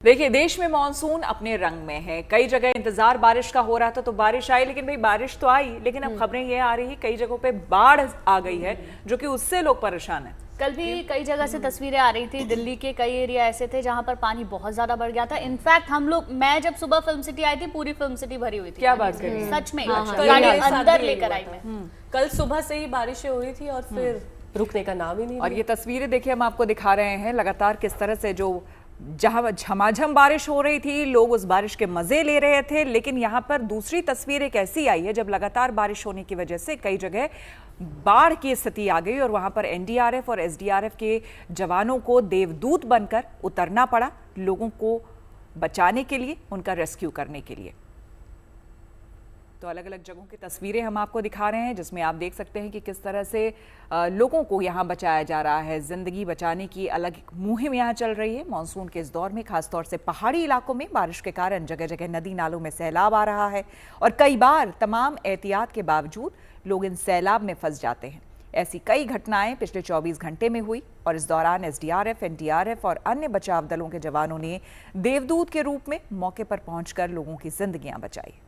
देखिए, देश में मानसून अपने रंग में है। कई जगह इंतजार बारिश का हो रहा था तो बारिश आई, लेकिन भाई बारिश तो आई, लेकिन अब खबरें ये आ रही है कई जगहों पे बाढ़ आ गई है, जो कि उससे लोग परेशान हैं। कल भी कई जगह से तस्वीरें आ रही थी। दिल्ली के कई एरिया ऐसे थे जहां पर पानी बहुत ज्यादा बढ़ गया था। इनफैक्ट मैं जब सुबह फिल्म सिटी आई थी, पूरी फिल्म सिटी भरी हुई थी। क्या बात कर रही हैं? सच में गाड़ी अंदर लेकर आई मैं। कल सुबह से ही बारिशें हो रही थी और फिर रुकने का नाम ही नहीं। और ये तस्वीरें देखिए, हम आपको दिखा रहे हैं लगातार किस तरह से जो जहां झमाझम बारिश हो रही थी, लोग उस बारिश के मजे ले रहे थे। लेकिन यहाँ पर दूसरी तस्वीर एक ऐसी आई है जब लगातार बारिश होने की वजह से कई जगह बाढ़ की स्थिति आ गई और वहां पर एनडीआरएफ और एसडीआरएफ के जवानों को देवदूत बनकर उतरना पड़ा, लोगों को बचाने के लिए, उनका रेस्क्यू करने के लिए। तो अलग अलग जगहों की तस्वीरें हम आपको दिखा रहे हैं, जिसमें आप देख सकते हैं कि किस तरह से लोगों को यहाँ बचाया जा रहा है। जिंदगी बचाने की अलग मुहिम यहाँ चल रही है। मानसून के इस दौर में खासतौर से पहाड़ी इलाकों में बारिश के कारण जगह जगह नदी नालों में सैलाब आ रहा है और कई बार तमाम एहतियात के बावजूद लोग इन सैलाब में फंस जाते हैं। ऐसी कई घटनाएं पिछले 24 घंटे में हुई और इस दौरान एसडीआरएफ, एनडीआरएफ और अन्य बचाव दलों के जवानों ने देवदूत के रूप में मौके पर पहुंचकर लोगों की जिंदगियां बचाई।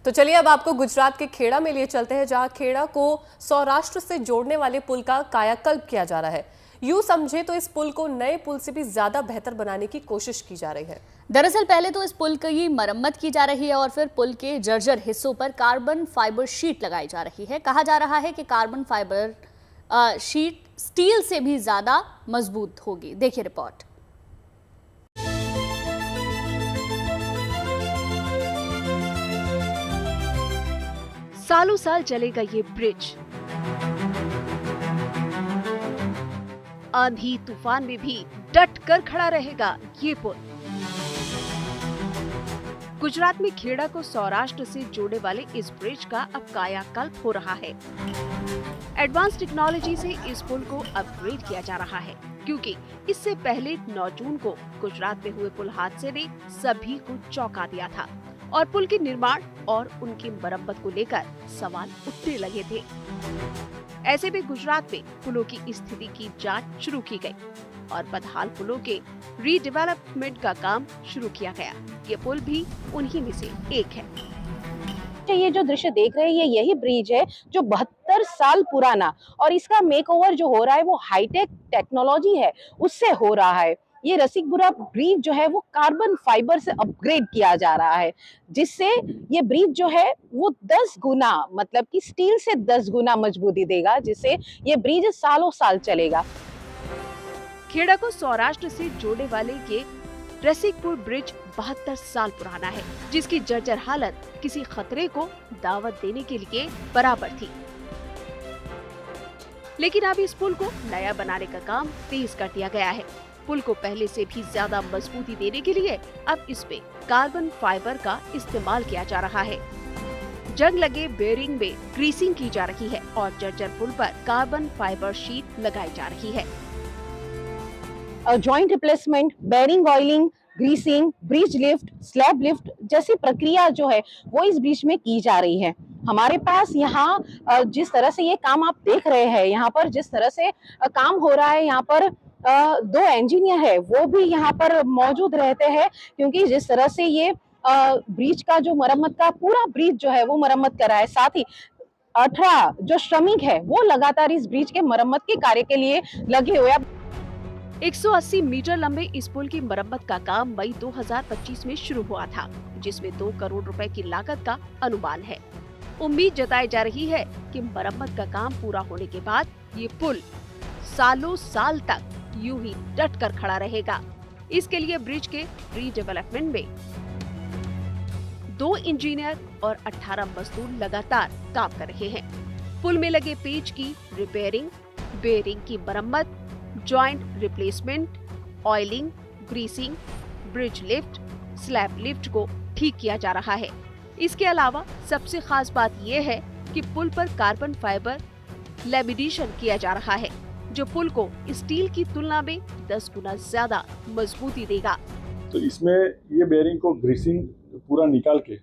तो चलिए अब आपको गुजरात के खेड़ा में लिए चलते हैं, जहां खेड़ा को सौराष्ट्र से जोड़ने वाले पुल का कायाकल्प किया जा रहा है। यूं समझे तो इस पुल को नए पुल से भी ज्यादा बेहतर बनाने की कोशिश की जा रही है। दरअसल पहले तो इस पुल की मरम्मत की जा रही है और फिर पुल के जर्जर हिस्सों पर कार्बन फाइबर शीट लगाई जा रही है। कहा जा रहा है कि कार्बन फाइबर शीट स्टील से भी ज्यादा मजबूत होगी। देखिए रिपोर्ट। सालों साल चलेगा ये ब्रिज। आंधी तूफान में भी डट कर खड़ा रहेगा ये पुल। गुजरात में खेड़ा को सौराष्ट्र से जोड़ने वाले इस ब्रिज का अब कायाकल्प हो रहा है। एडवांस टेक्नोलॉजी से इस पुल को अपग्रेड किया जा रहा है, क्योंकि इससे पहले 9 जून को गुजरात में हुए पुल हादसे ने सभी को चौंका दिया था और पुल के निर्माण और उनकी मरम्मत को लेकर सवाल उठने लगे थे। ऐसे में गुजरात में पुलों की स्थिति की जांच शुरू की गई और बदहाल पुलों के रीडेवलपमेंट का काम शुरू किया गया। ये पुल भी उन्हीं में से एक है। ये जो दृश्य देख रहे हैं, ये यही ब्रिज है जो 72 साल पुराना, और इसका मेकओवर जो हो रहा है वो हाईटेक टेक्नोलॉजी है उससे हो रहा है। ये रसिकपुरा ब्रिज जो है वो कार्बन फाइबर से अपग्रेड किया जा रहा है, जिससे ये ब्रिज जो है वो 10 गुना, मतलब कि स्टील से 10 गुना मजबूती देगा, जिससे ये ब्रिज सालों साल चलेगा। खेड़ा को सौराष्ट्र से जोड़ने वाले ये रसिकपुर ब्रिज 72 साल पुराना है, जिसकी जर्जर हालत किसी खतरे को दावत देने के लिए बराबर थी। लेकिन अब इस पुल को नया बनाने का काम तेज कर दिया गया है। पुल को पहले से भी ज्यादा मजबूती देने के लिए अब इसमें कार्बन फाइबर का इस्तेमाल किया जा रहा है। जंग लगे बेयरिंग में ग्रीसिंग की जा रही है और जर्जर पुल पर कार्बन फाइबर शीट लगाई जा रही है। Joint replacement, bearing oiling, greasing, bridge lift, slab lift जैसी प्रक्रिया जो है वो इस ब्रिज में की जा रही है। हमारे पास यहाँ जिस तरह से ये काम आप देख रहे हैं, यहाँ पर जिस तरह से काम हो रहा है, यहाँ पर 2 इंजीनियर है वो भी यहाँ पर मौजूद रहते हैं, क्योंकि जिस तरह से ये ब्रिज का जो मरम्मत का पूरा ब्रिज जो है वो मरम्मत कर रहा है। साथ ही 18 जो श्रमिक है वो लगातार इस ब्रिज के मरम्मत के कार्य के लिए लगे हुए हैं। 180 मीटर लंबे इस पुल की मरम्मत का काम मई 2025 में शुरू हुआ था, जिसमें 2 करोड़ रुपए की लागत का अनुमान है। उम्मीद जताई जा रही है कि मरम्मत का काम पूरा होने के बाद ये पुल सालों साल तक यूं ही डट कर खड़ा रहेगा। इसके लिए ब्रिज के रीडेवलपमेंट में 2 इंजीनियर और 18 मजदूर लगातार काम कर रहे हैं। पुल में लगे पेच की रिपेयरिंग, बेयरिंग की मरम्मत, joint replacement, oiling, greasing, bridge lift, slab lift को ठीक किया जा रहा है। इसके अलावा सबसे खास बात यह है कि पुल पर कार्बन फाइबर लैमिनेशन किया जा रहा है, जो पुल को स्टील की तुलना में 10 गुना ज्यादा मजबूती देगा। तो इसमें ये बेयरिंग को ग्रीसिंग पूरा निकाल के,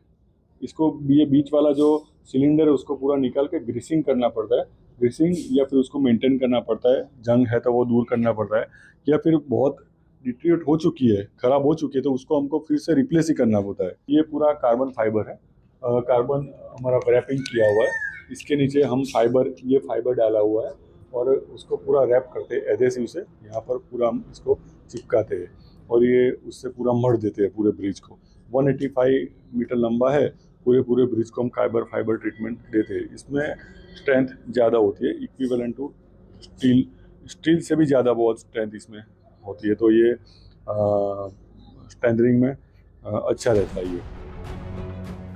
इसको ये बीच वाला जो सिलेंडर है उसको पूरा निकाल के ग्रीसिंग करना पड़ता है। ग्रीसिंग या फिर उसको मेंटेन करना पड़ता है, जंग है तो वो दूर करना पड़ता है, या फिर बहुत डिटीरिएट हो चुकी है, खराब हो चुकी है, तो उसको हमको फिर से रिप्लेस ही करना होता है। ये पूरा कार्बन फाइबर है, कार्बन हमारा रैपिंग किया हुआ है, इसके नीचे हम ये फाइबर डाला हुआ है और उसको पूरा रैप करते हैं एडेसिव से। यहाँ पर पूरा हम इसको चिपकाते हैं और ये उससे पूरा मढ़ देते हैं पूरे ब्रिज को। 185 मीटर लंबा है, पूरे ब्रिज को हम फाइबर ट्रीटमेंट देते हैं। इसमें स्ट्रेंथ ज़्यादा होती है, इक्विवेलेंट टू स्टील से भी ज़्यादा बहुत स्ट्रेंथ इसमें होती है, तो ये स्टैंडरिंग में अच्छा रहता है। ये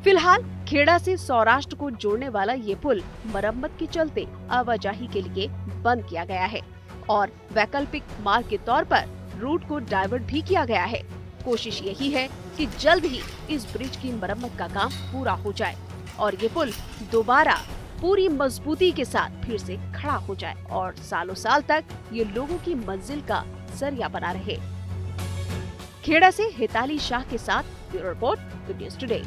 फिलहाल खेड़ा से सौराष्ट्र को जोड़ने वाला ये पुल मरम्मत के चलते आवाजाही के लिए बंद किया गया है और वैकल्पिक मार्ग के तौर पर रूट को डाइवर्ट भी किया गया है। कोशिश यही है कि जल्द ही इस ब्रिज की मरम्मत का काम पूरा हो जाए और ये पुल दोबारा पूरी मजबूती के साथ फिर से खड़ा हो जाए और सालों साल तक ये लोगों की मंजिल का जरिया बना रहे। खेड़ा से हिताली शाह के साथ bureau report, good news today.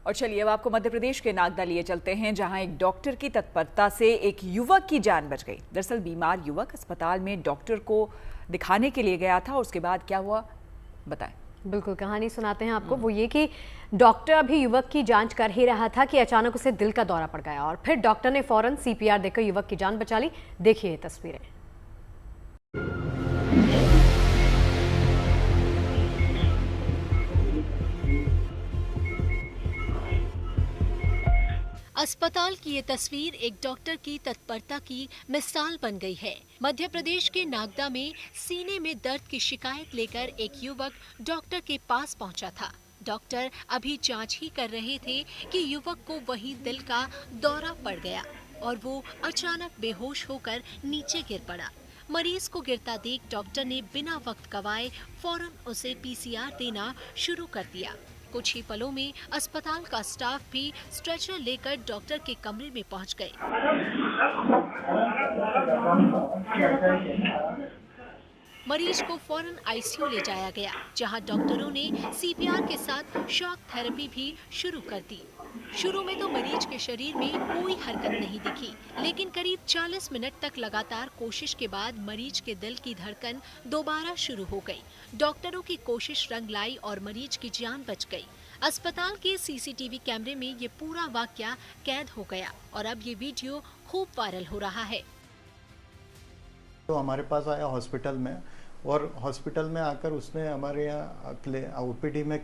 और चलिए अब आपको मध्य प्रदेश के नागदा लिए चलते हैं, जहां एक डॉक्टर की तत्परता से एक युवक की जान बच गई। दरअसल बीमार युवक अस्पताल में डॉक्टर को दिखाने के लिए गया था और उसके बाद क्या हुआ, बताएं। बिल्कुल, कहानी सुनाते हैं आपको। वो ये कि डॉक्टर अभी युवक की जांच कर ही रहा था कि अचानक उसे दिल का दौरा पड़ गया और फिर डॉक्टर ने फौरन CPR देकर युवक की जान बचा ली। देखिए ये तस्वीरें। अस्पताल की ये तस्वीर एक डॉक्टर की तत्परता की मिसाल बन गई है। मध्य प्रदेश के नागदा में सीने में दर्द की शिकायत लेकर एक युवक डॉक्टर के पास पहुंचा था। डॉक्टर अभी जांच ही कर रहे थे कि युवक को वहीं दिल का दौरा पड़ गया और वो अचानक बेहोश होकर नीचे गिर पड़ा। मरीज को गिरता देख डॉक्टर ने बिना वक्त गवाए फौरन उसे PCR देना शुरू कर दिया। कुछ ही पलों में अस्पताल का स्टाफ भी स्ट्रेचर लेकर डॉक्टर के कमरे में पहुंच गए। मरीज को फौरन ICU ले जाया गया, जहां डॉक्टरों ने CPR के साथ शॉक थेरेपी भी शुरू कर दी। शुरू में तो मरीज के शरीर में कोई हरकत नहीं दिखी, लेकिन करीब 40 मिनट तक लगातार कोशिश के बाद मरीज के दिल की धड़कन दोबारा शुरू हो गई। डॉक्टरों की कोशिश रंग लाई और मरीज की जान बच गई। अस्पताल के CCTV कैमरे में ये पूरा वाकया कैद हो गया और अब ये वीडियो खूब वायरल हो रहा है। तो हमारे पास आया हॉस्पिटल में और हॉस्पिटल में आकर उसने हमारे यहाँ OPD में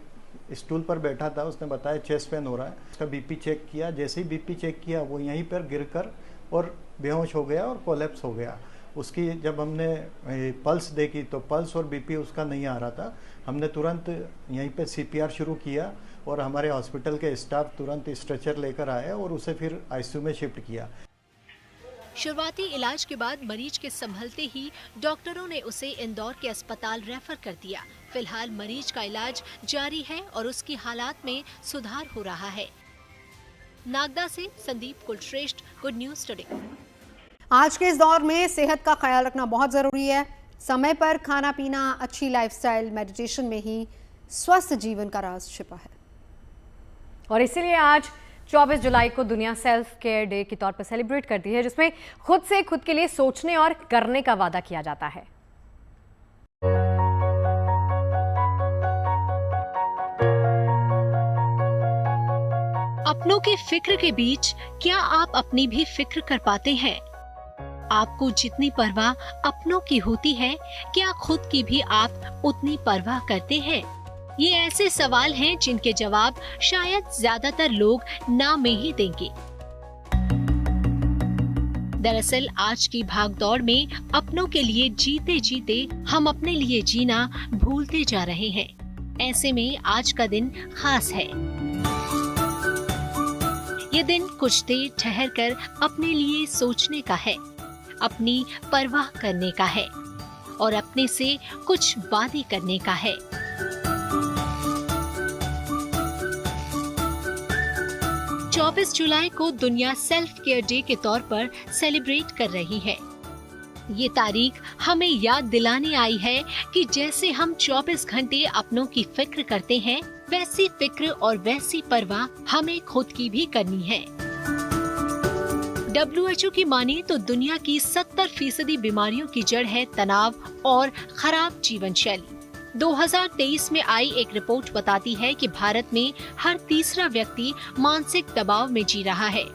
स्टूल पर बैठा था, उसने बताया चेस्ट पेन हो रहा है। उसका BP चेक किया, जैसे ही BP चेक किया वो यहीं पर गिरकर और बेहोश हो गया और कोलैप्स हो गया। उसकी जब हमने पल्स देखी तो पल्स और BP उसका नहीं आ रहा था। हमने तुरंत यहीं पे CPR शुरू किया और हमारे हॉस्पिटल के स्टाफ तुरंत स्ट्रेचर लेकर आए और उसे फिर ICU में शिफ्ट किया। शुरुआती इलाज के बाद मरीज के संभलते ही डॉक्टरों ने उसे इंदौर के अस्पताल रेफर कर दिया। फिलहाल मरीज का इलाज जारी है और उसकी हालात में सुधार हो रहा है। नागदा से Sandeep Kulshreshtha, good news today. आज के इस दौर में सेहत का ख्याल रखना बहुत जरूरी है। समय पर खाना पीना, अच्छी लाइफस्टाइल, मेडिटेशन में ही स्वस्थ जीवन का राज छिपा है। और इसीलिए आज 24 जुलाई को दुनिया सेल्फ केयर डे के तौर पर सेलिब्रेट करती है, जिसमें खुद से खुद के लिए सोचने और करने का वादा किया जाता है। अपनों के फिक्र के बीच क्या आप अपनी भी फिक्र कर पाते हैं? आपको जितनी परवाह अपनों की होती है, क्या खुद की भी आप उतनी परवाह करते हैं? ये ऐसे सवाल हैं जिनके जवाब शायद ज्यादातर लोग ना में ही देंगे। दरअसल आज की भागदौड़ में अपनों के लिए जीते जीते हम अपने लिए जीना भूलते जा रहे हैं। ऐसे में आज का दिन खास है। ये दिन कुछ देर ठहर कर अपने लिए सोचने का है, अपनी परवाह करने का है और अपने से कुछ वादे करने का है। 24 जुलाई को दुनिया सेल्फ केयर डे के तौर पर सेलिब्रेट कर रही है। ये तारीख हमें याद दिलाने आई है कि जैसे हम 24 घंटे अपनों की फिक्र करते हैं, वैसी फिक्र और वैसी परवाह हमें खुद की भी करनी है। WHO की माने तो दुनिया की 70% बीमारियों की जड़ है तनाव और खराब जीवन शैली। 2023 में आई एक रिपोर्ट बताती है कि भारत में हर तीसरा व्यक्ति मानसिक दबाव में जी रहा है।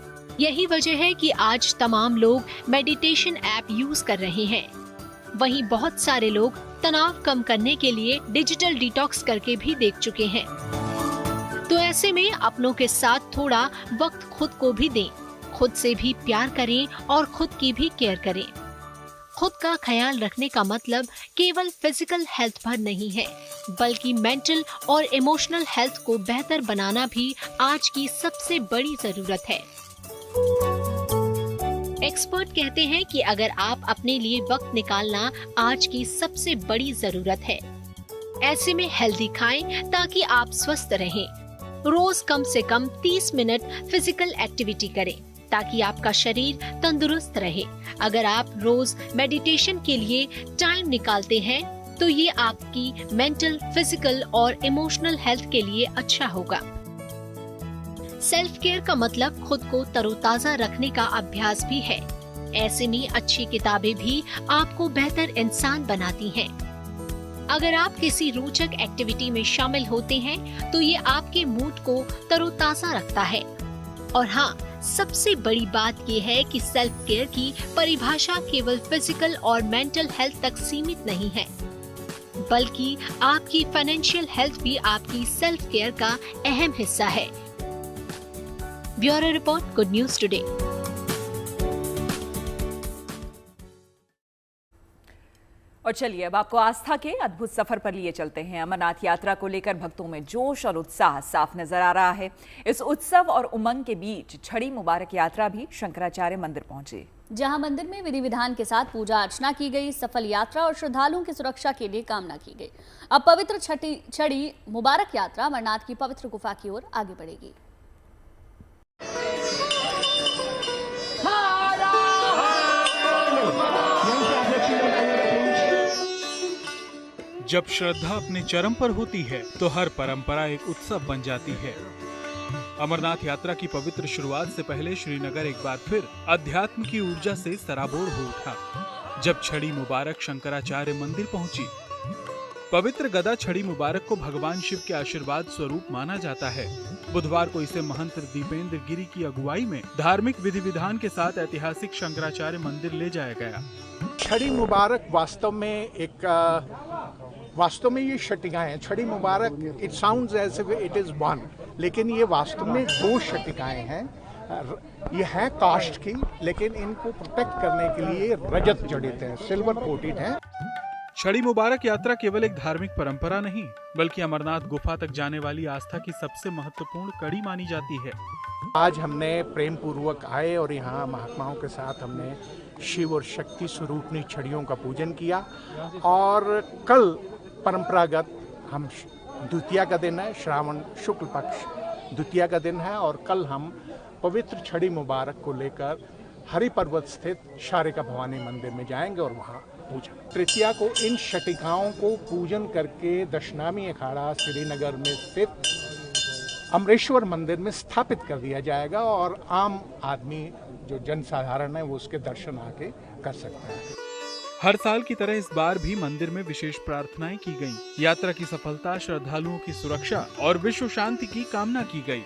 यही वजह है कि आज तमाम लोग मेडिटेशन ऐप यूज कर रहे हैं। वहीं बहुत सारे लोग तनाव कम करने के लिए डिजिटल डिटॉक्स करके भी देख चुके हैं। तो ऐसे में अपनों के साथ थोड़ा वक्त खुद को भी दें, खुद से भी प्यार करें और खुद की भी केयर करें। खुद का ख्याल रखने का मतलब केवल फिजिकल हेल्थ पर नहीं है, बल्कि मेंटल और इमोशनल हेल्थ को बेहतर बनाना भी आज की सबसे बड़ी जरूरत है। एक्सपर्ट कहते हैं कि अगर आप अपने लिए वक्त निकालना आज की सबसे बड़ी जरूरत है। ऐसे में हेल्दी खाएं ताकि आप स्वस्थ रहें। रोज कम से कम 30 मिनट फिजिकल एक्टिविटी करें ताकि आपका शरीर तंदुरुस्त रहे। अगर आप रोज मेडिटेशन के लिए टाइम निकालते हैं तो ये आपकी मेंटल, फिजिकल और इमोशनल हेल्थ के लिए अच्छा होगा। सेल्फ केयर का मतलब खुद को तरोताजा रखने का अभ्यास भी है। ऐसे में अच्छी किताबें भी आपको बेहतर इंसान बनाती हैं। अगर आप किसी रोचक एक्टिविटी में शामिल होते हैं तो ये आपके मूड को तरोताजा रखता है। और हाँ, सबसे बड़ी बात ये है कि सेल्फ केयर की परिभाषा केवल फिजिकल और मेंटल हेल्थ तक सीमित नहीं है, बल्कि आपकी फाइनेंशियल हेल्थ भी आपकी सेल्फ केयर का अहम हिस्सा है। Bureau report, good news today. और चलिए अब आपको आस्था के अद्भुत सफर पर लिए चलते हैं। अमरनाथ यात्रा को लेकर भक्तों में जोश और उत्साह साफ नजर आ रहा है। इस उत्सव और उमंग के बीच छड़ी मुबारक यात्रा भी शंकराचार्य मंदिर पहुंची, जहां मंदिर में विधि विधान के साथ पूजा अर्चना की गई। सफल यात्रा और श्रद्धालुओं की सुरक्षा के लिए कामना की गई। अब पवित्र छड़ी मुबारक यात्रा अमरनाथ की पवित्र गुफा की ओर आगे बढ़ेगी। जब श्रद्धा अपने चरम पर होती है तो हर परंपरा एक उत्सव बन जाती है। अमरनाथ यात्रा की पवित्र शुरुआत से पहले श्रीनगर एक बार फिर अध्यात्म की ऊर्जा से सराबोर हो उठा जब छड़ी मुबारक शंकराचार्य मंदिर पहुंची। पवित्र गदा छड़ी मुबारक को भगवान शिव के आशीर्वाद स्वरूप माना जाता है। बुधवार को इसे महंत दीपेंद्र गिरी की अगुवाई में धार्मिक विधि विधान के साथ ऐतिहासिक शंकराचार्य मंदिर ले जाया गया। छड़ी मुबारक वास्तव में ये शटिकाएं हैं। Chhadi Mubarak it sounds as if it is one, लेकिन ये वास्तव में 2 शटिकाएं हैं। ये है कास्ट की, लेकिन इनको प्रोटेक्ट करने के लिए रजत जड़ित है, सिल्वर कोटेड है। छड़ी मुबारक यात्रा केवल एक धार्मिक परंपरा नहीं, बल्कि अमरनाथ गुफा तक जाने वाली आस्था की सबसे महत्वपूर्ण कड़ी मानी जाती है। आज हमने प्रेम पूर्वक आए और यहाँ महात्माओं के साथ हमने शिव और शक्ति स्वरूपनी छड़ियों का पूजन किया। और कल परंपरागत हम द्वितीया का दिन है, श्रावण शुक्ल पक्ष द्वितीया का दिन है, और कल हम पवित्र छड़ी मुबारक को लेकर हरि पर्वत स्थित शारिका भवानी मंदिर में जाएंगे और वहाँ पूजा। तृतीया को इन शटिकाओं को पूजन करके दशनामी अखाड़ा श्रीनगर में स्थित अमरेश्वर मंदिर में स्थापित कर दिया जाएगा और आम आदमी जो जनसाधारण है वो उसके दर्शन आके कर सकता है। हर साल की तरह इस बार भी मंदिर में विशेष प्रार्थनाएं की गईं। यात्रा की सफलता, श्रद्धालुओं की सुरक्षा और विश्व शांति की कामना की गई।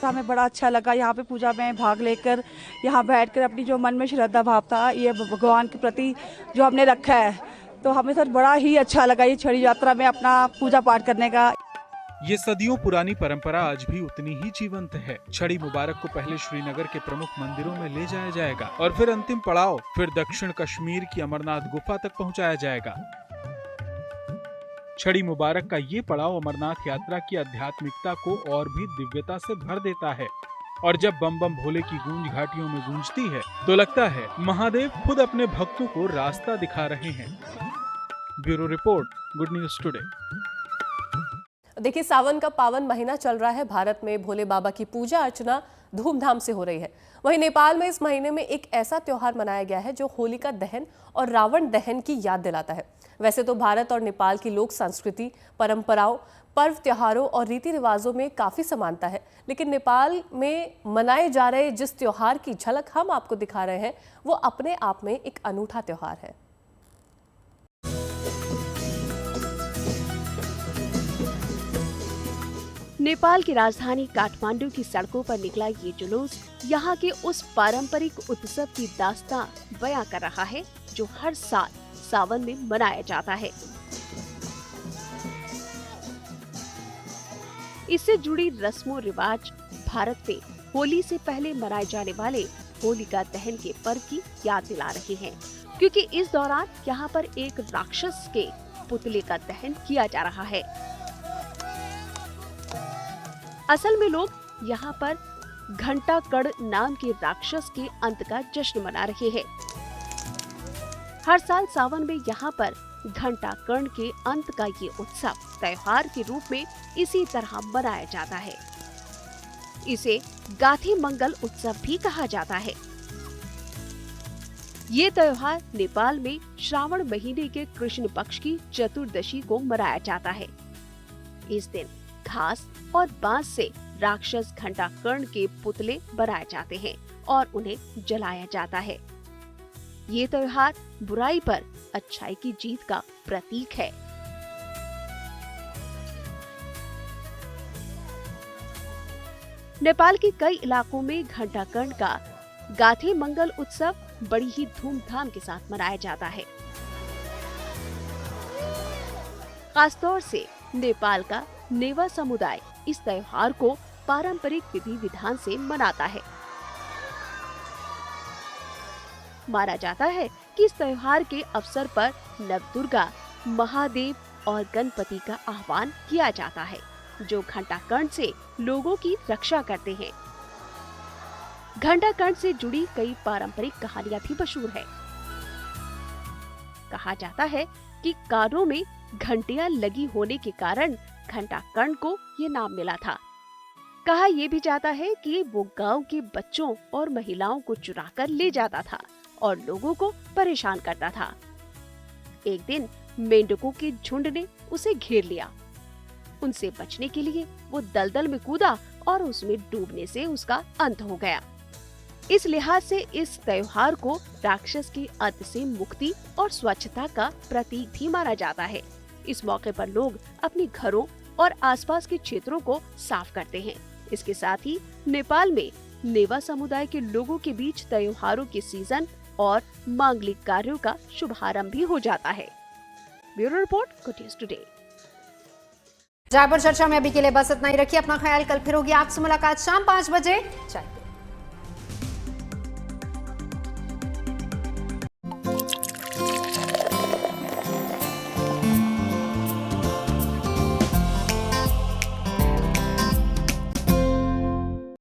हमें बड़ा अच्छा लगा यहाँ पे पूजा में भाग लेकर, यहाँ बैठकर अपनी जो मन में श्रद्धा भाव था ये भगवान के प्रति जो हमने रखा है, तो हमें सर बड़ा ही अच्छा लगा ये छड़ी यात्रा में अपना पूजा पाठ करने का। ये सदियों पुरानी परंपरा आज भी उतनी ही जीवंत है। छड़ी मुबारक को पहले श्रीनगर के प्रमुख मंदिरों में ले जाया जाएगा और फिर अंतिम पड़ाव फिर दक्षिण कश्मीर की अमरनाथ गुफा तक पहुंचाया जाएगा। छड़ी मुबारक का ये पड़ाव अमरनाथ यात्रा की आध्यात्मिकता को और भी दिव्यता से भर देता है। और जब बम बम भोले की गूंज घाटियों में गूंजती है तो लगता है महादेव खुद अपने भक्तों को रास्ता दिखा रहे हैं। Bureau report, good news today. देखिए, सावन का पावन महीना चल रहा है। भारत में भोले बाबा की पूजा अर्चना धूमधाम से हो रही है। वहीं नेपाल में इस महीने में एक ऐसा त्योहार मनाया गया है जो होलिका दहन और रावण दहन की याद दिलाता है। वैसे तो भारत और नेपाल की लोक संस्कृति, परंपराओं, पर्व त्योहारों और रीति रिवाजों में काफी समानता है, लेकिन नेपाल में मनाए जा रहे जिस त्योहार की झलक हम आपको दिखा रहे हैं वो अपने आप में एक अनूठा त्योहार है। नेपाल की राजधानी काठमांडू की सड़कों पर निकला ये जुलूस यहाँ के उस पारंपरिक उत्सव की दास्तां बयां कर रहा है जो हर साल सावन में मनाया जाता है। इससे जुड़ी रस्मों रिवाज भारत में होली से पहले मनाए जाने वाले होलिका दहन के पर्व की याद दिला रहे हैं, क्योंकि इस दौरान यहाँ पर एक राक्षस के पुतले का दहन किया जा रहा है। असल में लोग यहाँ पर घंटाकड़ नाम के राक्षस के अंत का जश्न मना रहे हैं। हर साल सावन में यहाँ पर घंटाकर्ण के अंत का ये उत्सव त्योहार के रूप में इसी तरह मनाया जाता है। इसे गाथी मंगल उत्सव भी कहा जाता है। ये त्योहार नेपाल में श्रावण महीने के कृष्ण पक्ष की चतुर्दशी को मनाया जाता है। इस दिन घास और बांस से राक्षस घंटाकर्ण के पुतले बनाए जाते हैं और उन्हें जलाया जाता है। ये त्योहार बुराई पर अच्छाई की जीत का प्रतीक है। नेपाल के कई इलाकों में घंटाकर्ण का गाथे मंगल उत्सव बड़ी ही धूमधाम के साथ मनाया जाता है। खासतौर से नेपाल का नेवा समुदाय इस त्योहार को पारंपरिक विधि विधान से मनाता है। माना जाता है कि इस त्योहार के अवसर पर नवदुर्गा, महादेव और गणपति का आह्वान किया जाता है, जो घंटाकर्ण से लोगों की रक्षा करते हैं। घंटाकर्ण से जुड़ी कई पारंपरिक कहानियां भी मशहूर है। कहा जाता है कि कानों में घंटियां लगी होने के कारण घंटाकर्ण को ये नाम मिला था। कहा यह भी जाता है कि वो गांव के बच्चों और महिलाओं को चुराकर ले जाता था और लोगों को परेशान करता था। एक दिन मेंढकों के झुंड ने उसे घेर लिया। उनसे बचने के लिए वो दलदल में कूदा और उसमें डूबने से उसका अंत हो गया। इस लिहाज से इस त्योहार को राक्षस के अंत से मुक्ति और स्वच्छता का प्रतीक भी माना जाता है। इस मौके पर लोग अपने घरों और आसपास के क्षेत्रों को साफ करते हैं। इसके साथ ही नेपाल में नेवा समुदाय के लोगों के बीच त्योहारों के सीजन और मांगलिक कार्यों का शुभारंभ भी हो जाता है। Bureau report, good news today. Jaipur चर्चा में अभी के लिए बस इतना ही। रखिए अपना ख्याल। कल फिर होगी आपसे मुलाकात शाम 5 बजे। जय हिंद।